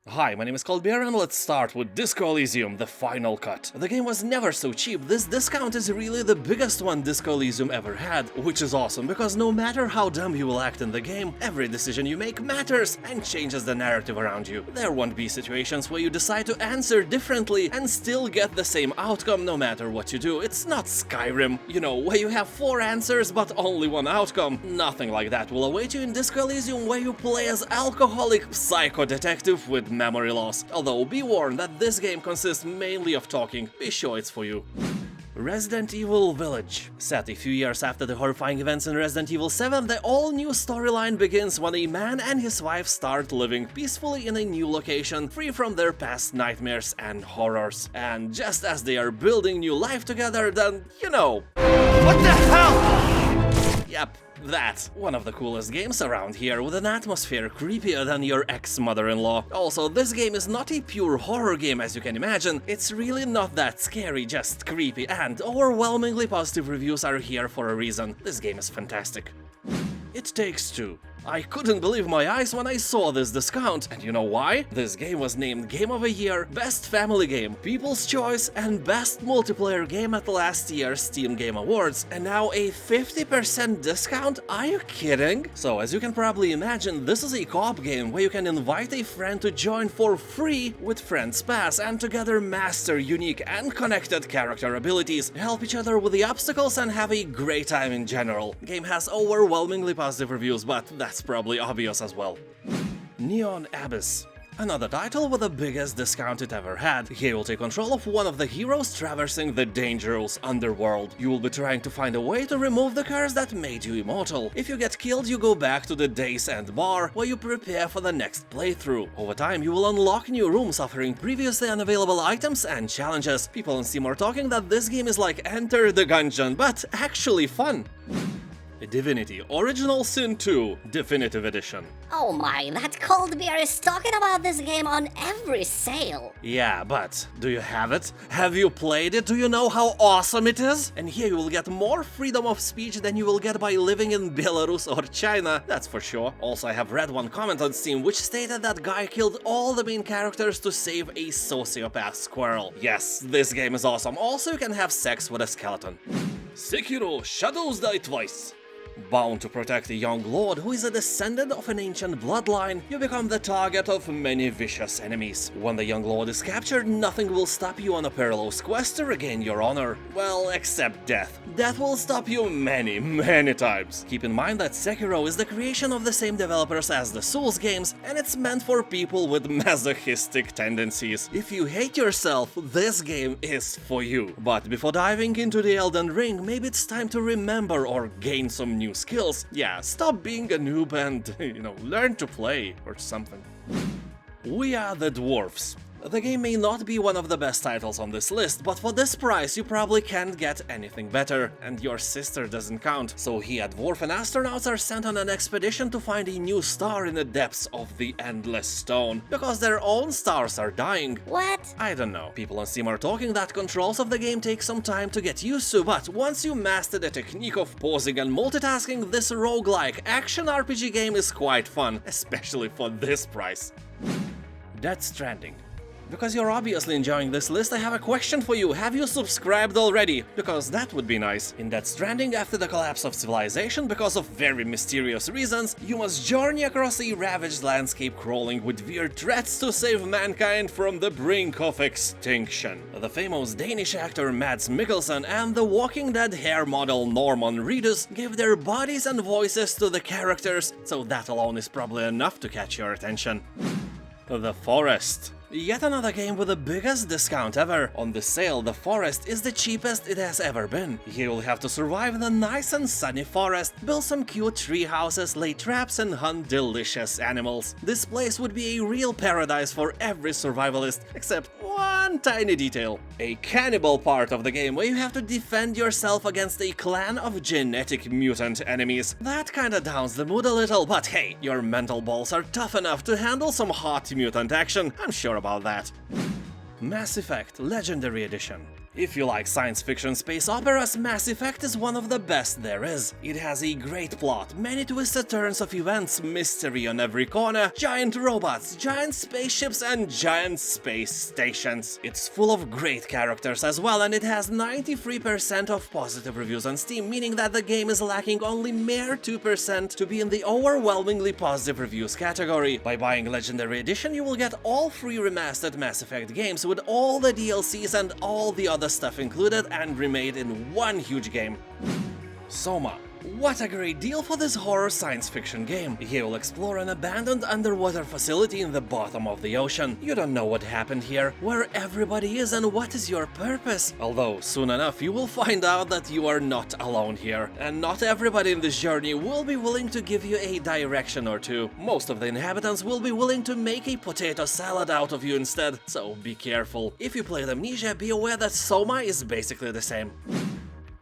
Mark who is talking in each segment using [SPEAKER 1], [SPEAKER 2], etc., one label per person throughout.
[SPEAKER 1] Hi, my name is Colbert and let's start with Disco Elysium, the final cut. The game was never so cheap, this discount is really the biggest one Disco Elysium ever had, which is awesome because no matter how dumb you will act in the game, every decision you make matters and changes the narrative around you. There won't be situations where you decide to answer differently and still get the same outcome no matter what you do. It's not Skyrim, you know, where you have 4 answers but only 1 outcome. Nothing like that will await you in Disco Elysium, where you play as alcoholic psycho detective with memory loss. Although be warned that this game consists mainly of talking, be sure it's for you. Resident Evil Village. Set a few years after the horrifying events in Resident Evil 7, the all-new storyline begins when a man and his wife start living peacefully in a new location, free from their past nightmares and horrors. And just as they are building new life together, then, you know... What the hell?! Yep. That. One of the coolest games around here, with an atmosphere creepier than your ex-mother-in-law. Also, this game is not a pure horror game as you can imagine, it's really not that scary, just creepy, and overwhelmingly positive reviews are here for a reason. This game is fantastic. It Takes Two. I couldn't believe my eyes when I saw this discount, and you know why? This game was named Game of the Year, Best Family Game, People's Choice, and Best Multiplayer Game at last year's Steam Game Awards, and now a 50% discount? Are you kidding? So, as you can probably imagine, this is a co-op game where you can invite a friend to join for free with Friends Pass, and together master unique and connected character abilities, help each other with the obstacles, and have a great time in general. The game has overwhelmingly positive reviews, but that's probably obvious as well. Neon Abyss. Another title with the biggest discount it ever had. Here you'll take control of one of the heroes traversing the dangerous underworld. You will be trying to find a way to remove the curse that made you immortal. If you get killed, you go back to the Days End bar, where you prepare for the next playthrough. Over time, you will unlock new rooms offering previously unavailable items and challenges. People on Steam are talking that this game is like Enter the Gungeon, but actually fun. Divinity Original Sin 2 Definitive Edition.
[SPEAKER 2] Oh my, that Cold Beer is talking about this game on every sale.
[SPEAKER 1] Yeah, but do you have it? Have you played it? Do you know how awesome it is? And here you will get more freedom of speech than you will get by living in Belarus or China, that's for sure. Also, I have read one comment on Steam which stated that guy killed all the main characters to save a sociopath squirrel. Yes, this game is awesome. Also, you can have sex with a skeleton. Sekiro Shadows Die Twice. Bound to protect a young lord who is a descendant of an ancient bloodline, you become the target of many vicious enemies. When the young lord is captured, nothing will stop you on a perilous quest to regain your honor. Well, except death. Death will stop you many times. Keep in mind that Sekiro is the creation of the same developers as the Souls games, and it's meant for people with masochistic tendencies. If you hate yourself, this game is for you. But before diving into the Elden Ring, maybe it's time to remember or gain some new skills. Yeah, stop being a noob and, learn to play or something. We Are the Dwarfs. The game may not be one of the best titles on this list, but for this price you probably can't get anything better, and your sister doesn't count. So here, dwarven astronauts are sent on an expedition to find a new star in the depths of the Endless Stone, because their own stars are dying.
[SPEAKER 2] What?
[SPEAKER 1] I don't know. People on Steam are talking that controls of the game take some time to get used to, but once you master the technique of pausing and multitasking, this roguelike action RPG game is quite fun, especially for this price. Death Stranding. Because you're obviously enjoying this list, I have a question for you. Have you subscribed already? Because that would be nice. In Death Stranding, after the collapse of civilization because of very mysterious reasons, you must journey across a ravaged landscape crawling with weird threats to save mankind from the brink of extinction. The famous Danish actor Mads Mikkelsen and the Walking Dead hair model Norman Reedus gave their bodies and voices to the characters, so that alone is probably enough to catch your attention. The Forest. Yet another game with the biggest discount ever. On the sale, The Forest is the cheapest it has ever been. You'll have to survive in a nice and sunny forest, build some cute tree houses, lay traps and hunt delicious animals. This place would be a real paradise for every survivalist, except one tiny detail. A cannibal part of the game where you have to defend yourself against a clan of genetic mutant enemies. That kinda downs the mood a little, but hey, your mental balls are tough enough to handle some hot mutant action, I'm sure about that. Mass Effect Legendary Edition. If you like science fiction space operas, Mass Effect is one of the best there is. It has a great plot, many twisted turns of events, mystery on every corner, giant robots, giant spaceships, and giant space stations. It's full of great characters as well, and it has 93% of positive reviews on Steam, meaning that the game is lacking only mere 2% to be in the overwhelmingly positive reviews category. By buying Legendary Edition, you will get all 3 remastered Mass Effect games with all the DLCs and all the other stuff included and remade in one huge game. Soma. What a great deal for this horror science fiction game. You will explore an abandoned underwater facility in the bottom of the ocean. You don't know what happened here, where everybody is, and what is your purpose. Although, soon enough, you will find out that you are not alone here. And not everybody in this journey will be willing to give you a direction or two. Most of the inhabitants will be willing to make a potato salad out of you instead, so be careful. If you played Amnesia, be aware that Soma is basically the same.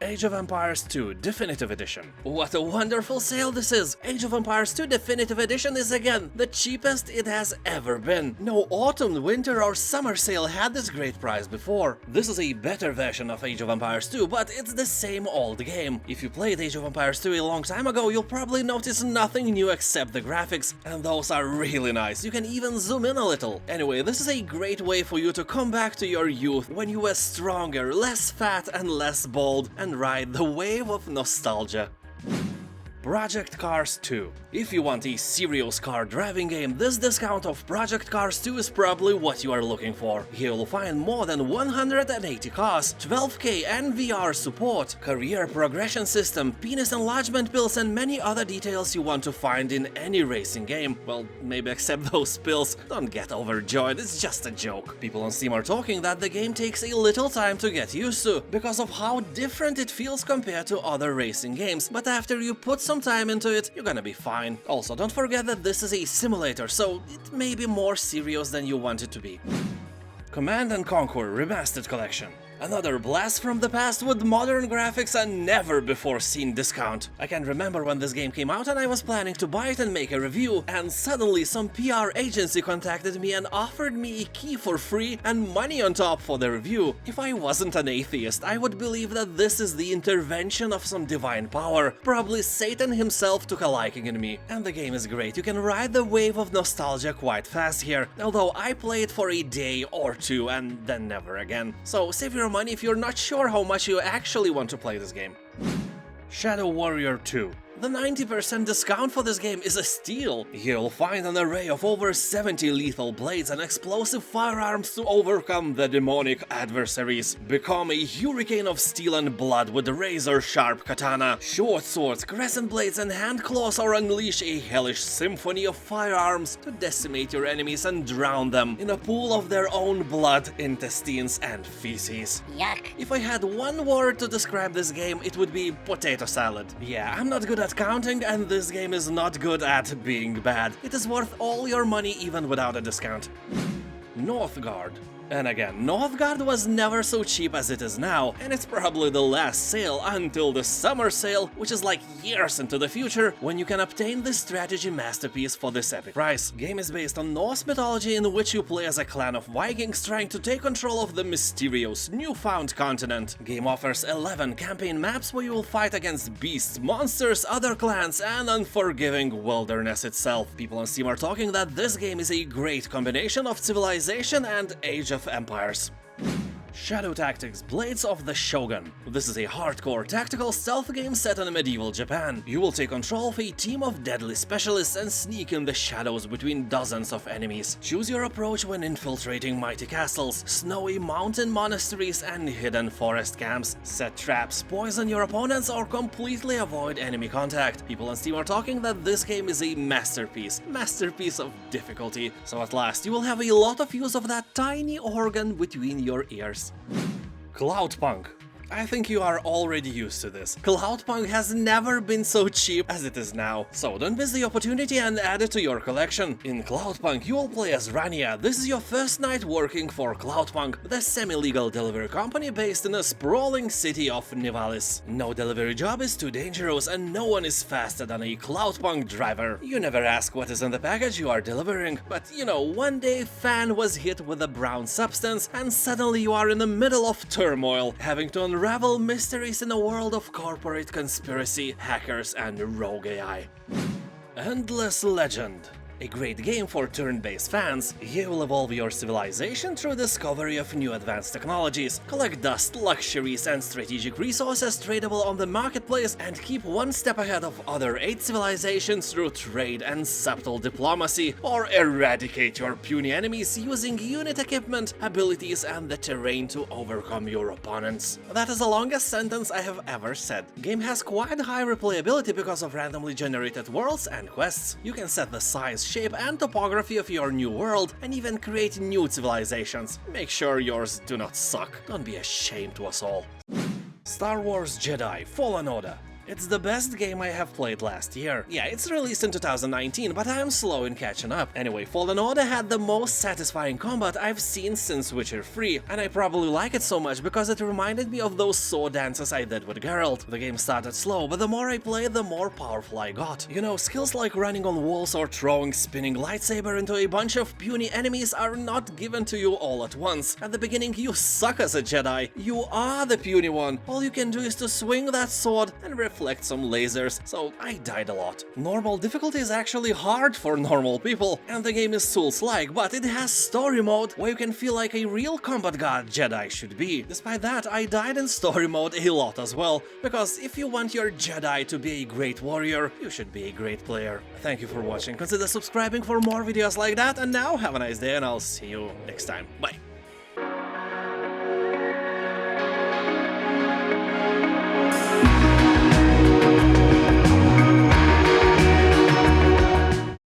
[SPEAKER 1] Age of Empires 2 Definitive Edition. What a wonderful sale this is! Age of Empires 2 Definitive Edition is again the cheapest it has ever been. No autumn, winter or summer sale had this great price before. This is a better version of Age of Empires 2, but it's the same old game. If you played Age of Empires 2 a long time ago, you'll probably notice nothing new except the graphics, and those are really nice. You can even zoom in a little. Anyway, this is a great way for you to come back to your youth when you were stronger, less fat and less bald, and ride the wave of nostalgia. Project Cars 2. If you want a serious car driving game, this discount of Project Cars 2 is probably what you are looking for. Here you'll find more than 180 cars, 12K and VR support, career progression system, penis enlargement pills, and many other details you want to find in any racing game. Well, maybe except those pills. Don't get overjoyed, it's just a joke. People on Steam are talking that the game takes a little time to get used to, because of how different it feels compared to other racing games, but after you put some time into it, you're gonna be fine. Also, don't forget that this is a simulator, so it may be more serious than you want it to be. Command & Conquer Remastered Collection. Another blast from the past with modern graphics and never before seen discount. I can remember when this game came out and I was planning to buy it and make a review, and suddenly some PR agency contacted me and offered me a key for free and money on top for the review. If I wasn't an atheist, I would believe that this is the intervention of some divine power. Probably Satan himself took a liking in me. And the game is great, you can ride the wave of nostalgia quite fast here, although I played for a day or two and then never again. So save your money if you're not sure how much you actually want to play this game. Shadow Warrior 2. The 90% discount for this game is a steal. You'll find an array of over 70 lethal blades and explosive firearms to overcome the demonic adversaries. Become a hurricane of steel and blood with razor-sharp katana, short swords, crescent blades, and hand claws, or unleash a hellish symphony of firearms to decimate your enemies and drown them in a pool of their own blood, intestines, and feces.
[SPEAKER 2] Yuck.
[SPEAKER 1] If I had one word to describe this game, it would be potato salad. Yeah, I'm not good at counting, and this game is not good at being bad. It is worth all your money even without a discount. Northgard. And again, Northgard was never so cheap as it is now, and it's probably the last sale until the summer sale, which is like years into the future, when you can obtain this strategy masterpiece for this epic price. Game is based on Norse mythology, in which you play as a clan of Vikings trying to take control of the mysterious newfound continent. Game offers 11 campaign maps where you will fight against beasts, monsters, other clans, and unforgiving wilderness itself. People on Steam are talking that this game is a great combination of Civilization and Age of Empires. Shadow Tactics Blades of the Shogun. This is a hardcore tactical stealth game set in medieval Japan. You will take control of a team of deadly specialists and sneak in the shadows between dozens of enemies. Choose your approach when infiltrating mighty castles, snowy mountain monasteries, and hidden forest camps. Set traps, poison your opponents, or completely avoid enemy contact. People on Steam are talking that this game is a masterpiece of difficulty. So at last, you will have a lot of use of that tiny organ between your ears. Cloudpunk. I think you are already used to this. Cloudpunk has never been so cheap as it is now, so don't miss the opportunity and add it to your collection. In Cloudpunk, you will play as Rania. This is your first night working for Cloudpunk, the semi-legal delivery company based in a sprawling city of Nivalis. No delivery job is too dangerous and no one is faster than a Cloudpunk driver. You never ask what is in the package you are delivering, but you know, one day Fan was hit with a brown substance and suddenly you are in the middle of turmoil, having to unravel mysteries in a world of corporate conspiracy, hackers and rogue AI. Endless Legend. A great game for turn-based fans. You will evolve your civilization through discovery of new advanced technologies, collect dust, luxuries and strategic resources tradable on the marketplace, and keep one step ahead of other 8 civilizations through trade and subtle diplomacy, or eradicate your puny enemies using unit equipment, abilities and the terrain to overcome your opponents. That is the longest sentence I have ever said. Game has quite high replayability because of randomly generated worlds and quests. You can set the size, shape and topography of your new world and even create new civilizations. Make sure yours do not suck. Don't be ashamed to us all. Star Wars Jedi Fallen Order. It's the best game I have played last year. Yeah, it's released in 2019, but I am slow in catching up. Anyway, Fallen Order had the most satisfying combat I've seen since Witcher 3, and I probably like it so much because it reminded me of those sword dances I did with Geralt. The game started slow, but the more I played, the more powerful I got. You know, skills like running on walls or throwing spinning lightsaber into a bunch of puny enemies are not given to you all at once. At the beginning, you suck as a Jedi. You are the puny one. All you can do is to swing that sword and reflect some lasers, so I died a lot. Normal difficulty is actually hard for normal people, and the game is Souls-like, but it has story mode where you can feel like a real combat god Jedi should be. Despite that, I died in story mode a lot as well, because if you want your Jedi to be a great warrior, you should be a great player. Thank you for watching, consider subscribing for more videos like that, and now have a nice day and I'll see you next time. Bye!